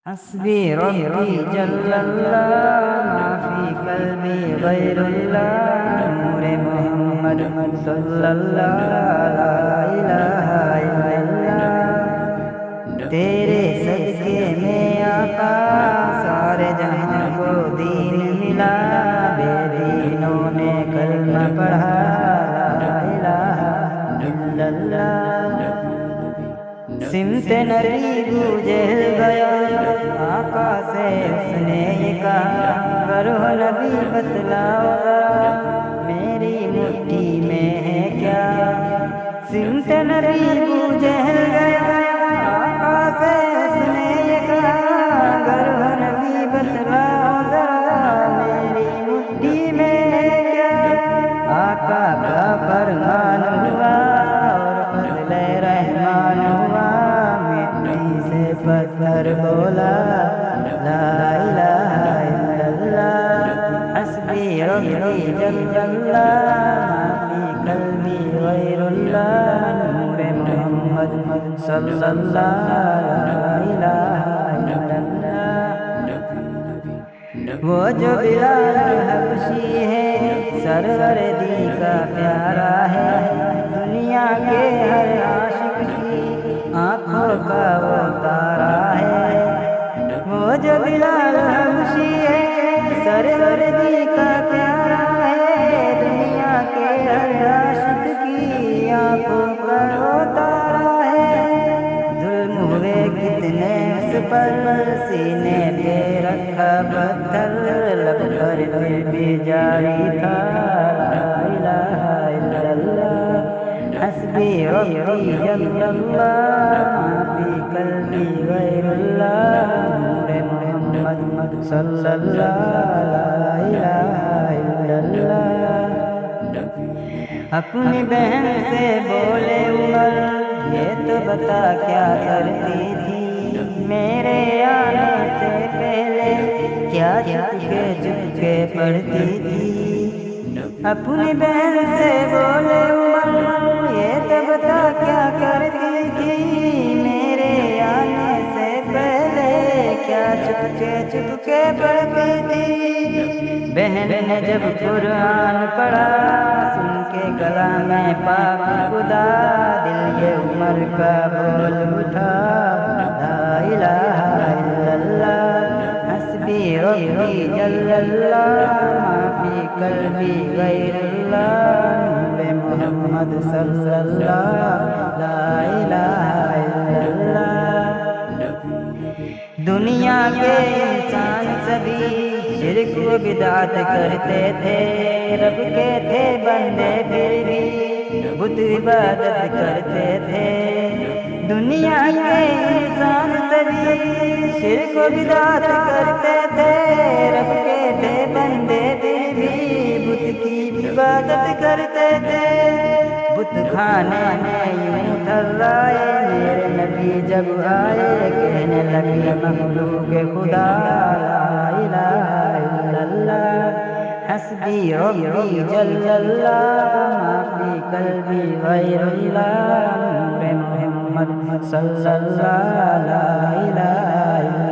حسبي ربي جل الله ما في قلبي غير الله نور محمد صلی اللہ لا الہ الا اللہ تیرے صدقے میں آقا سارے جہاں کو دین ملا بے دینوں نے کلمہ پڑھا لا الہ الا اللہ سمت نبی گوجہ گیا آقا سے اس نے یہ کہا کرو نبی بتلاؤ ذرا میری مٹھی میں ہے کیا سمت نبی گوجہ گیا آقا سے اس نے یہ کہا کرو نبی بتلاؤ ذرا میری مٹھی میں ہے کیا آقا کا فرمان ہوا اور فضل رحمان ہوا پتھر بولا لا الہ الا اللہ حسبی ربی جل اللہ ما فی قلبی غیر اللہ نور محمد صلی اللہ لا الہ الا اللہ وہ جو بلال حبشی ہے سروردی کا پیارا ہے دنیا کے ہر عاشق کی آنکھوں کا وہ تارا ہے وہ جو بلال حبشی ہے سروردی کا پیارا ہے دنیا کے ہر عاشق کی آنکھوں کا وہ تارا ہے ظلم ہوئے کتنے اس پر سینے پہ رکھا پتھر لب پر پھر بھی جاری تھا لا الہ الا اللہ حسبی ربی جل اللہ ما فی قلبی غیر اللہ نور محمد صلی اللہ لا الہ الا اللہ اپنی بہن سے بولے عمر یہ تو بتا کیا کرتی تھی میرے آنے سے پہلے کیا چپ کے پڑھتی تھی اپنی بہن سے بولے عمر یہ تو بتا کیا کرتی تھی میرے آنے سے پہلے کیا چپ کے پڑھتی تھی بہن نے جب قرآن پڑھا سن کے گلا میں پاک خدا دل یہ عمر کا بول اٹھا لا الہ الا اللہ حسبی ربی جل اللہ ما فی قلبی غیر اللہ نور محمد صلی اللہ لا الہ الا اللہ دنیا کے انسان سبھی شرک و بدعت کرتے تھے رب کے تھے بندے پھر بھی بت عبادت کرتے تھے دنیا کے انسان سبھی شرک و بدعت کرتے تھے رب کے تھے بندے پھر بھی بت کی عبادت کرتے تھے بت کھانے میں یوں تھرائے میرے نبی جب آئے کہنے لگے مخلوق خدا لا الہ الا اللہ حسبی ربی جل اللہ ما فی قلبی غیر اللہ نور محمد صلی اللہ لا الہ الا اللہ